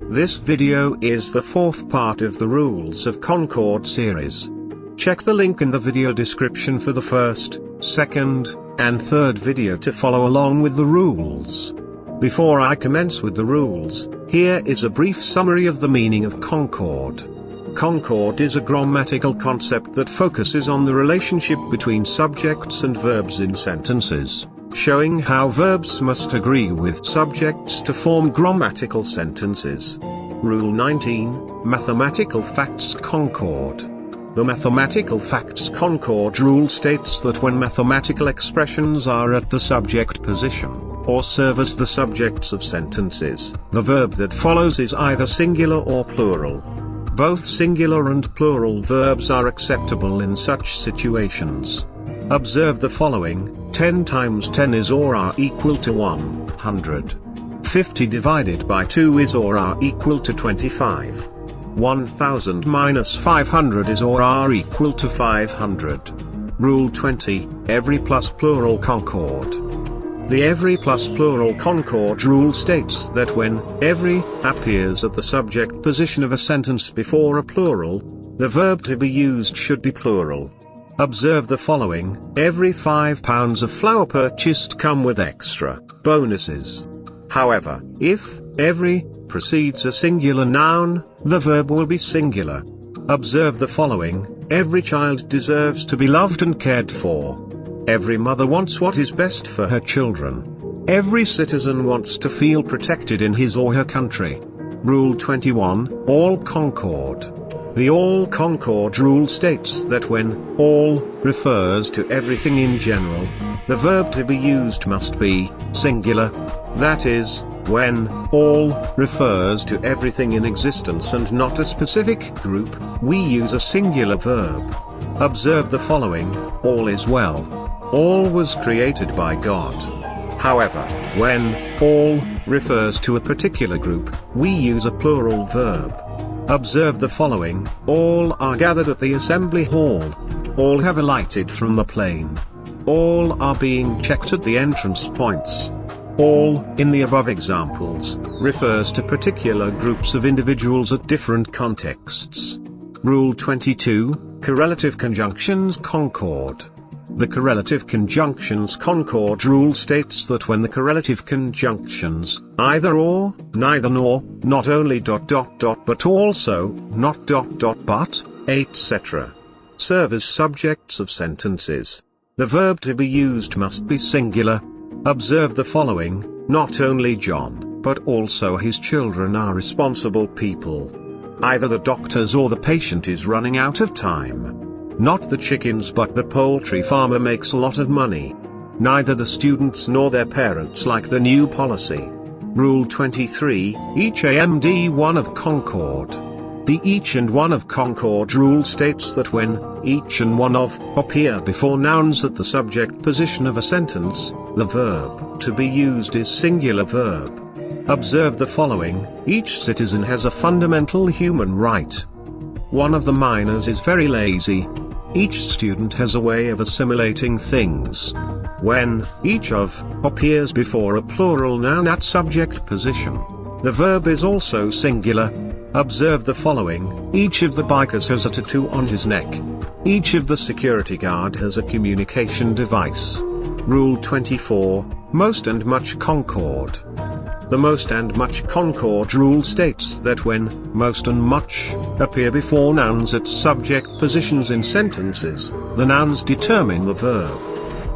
This video is the fourth part of the Rules of Concord series. Check the link in the video description for the first, second, and third video to follow along with the rules. Before I commence with the rules, here is a brief summary of the meaning of Concord. Concord is a grammatical concept that focuses on the relationship between subjects and verbs in sentences, showing how verbs must agree with subjects to form grammatical sentences. Rule 19, Mathematical Facts Concord. The Mathematical Facts Concord rule states that when mathematical expressions are at the subject position, or serve as the subjects of sentences, the verb that follows is either singular or plural. Both singular and plural verbs are acceptable in such situations. Observe the following: 10 times 10 is or are equal to 100. 50 divided by 2 is or are equal to 25. 1000 minus 500 is or are equal to 500. Rule 20, Every+Plural Concord. The Every+Plural Concord rule states that when every appears at the subject position of a sentence before a plural, the verb to be used should be plural. Observe the following: every 5 pounds of flour purchased come with extra bonuses. However, if every precedes a singular noun, the verb will be singular. Observe the following: every child deserves to be loved and cared for. Every mother wants what is best for her children. Every citizen wants to feel protected in his or her country. Rule 21, All Concord. The All Concord rule states that when all refers to everything in general, the verb to be used must be singular. That is, when all refers to everything in existence and not a specific group, we use a singular verb. Observe the following: all is well. All was created by God. However, when all refers to a particular group, we use a plural verb. Observe the following: all are gathered at the assembly hall. All have alighted from the plane. All are being checked at the entrance points. All, in the above examples, refers to particular groups of individuals at different contexts. Rule 22, Correlative Conjunctions Concord. The Correlative Conjunctions Concord rule states that when the correlative conjunctions, either or, neither nor, not only ... but also, not ... but, etc., serve as subjects of sentences, the verb to be used must be singular. Observe the following: not only John, but also his children are responsible people. Either the doctors or the patient is running out of time. Not the chickens but the poultry farmer makes a lot of money. Neither the students nor their parents like the new policy. Rule 23, Each and one of Concord. The each and one of Concord rule states that when each and one of appear before nouns at the subject position of a sentence, the verb to be used is singular verb. Observe the following: each citizen has a fundamental human right. One of the miners is very lazy. Each student has a way of assimilating things. When each of appears before a plural noun at subject position, the verb is also singular. Observe the following: each of the bikers has a tattoo on his neck. Each of the security guard has a communication device. Rule 24, Most and Much Concord. The Most and Much Concord rule states that when most and much appear before nouns at subject positions in sentences, the nouns determine the verb.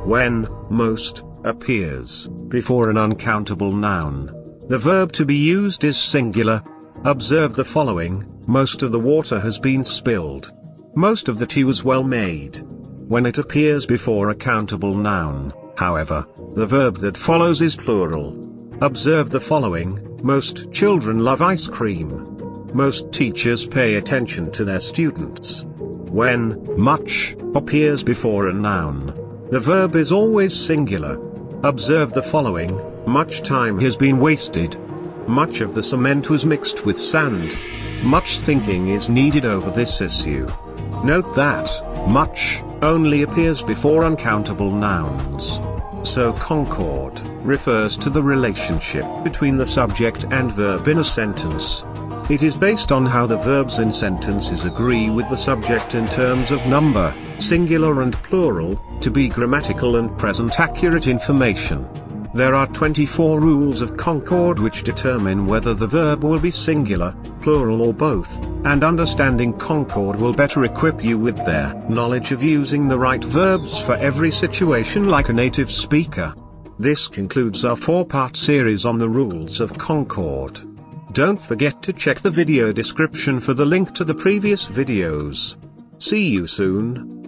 When most appears before an uncountable noun, the verb to be used is singular. Observe the following: most of the water has been spilled. Most of the tea was well made. When it appears before a countable noun, however, the verb that follows is plural. Observe the following: most children love ice cream. Most teachers pay attention to their students. When much appears before a noun, the verb is always singular. Observe the following: much time has been wasted. Much of the cement was mixed with sand. Much thinking is needed over this issue. Note that much only appears before uncountable nouns. So Concord refers to the relationship between the subject and verb in a sentence. It is based on how the verbs in sentences agree with the subject in terms of number, singular and plural, to be grammatical and present accurate information. There are 24 rules of Concord which determine whether the verb will be singular, plural or both, and understanding Concord will better equip you with their knowledge of using the right verbs for every situation like a native speaker. This concludes our 4-part series on the rules of Concord. Don't forget to check the video description for the link to the previous videos. See you soon.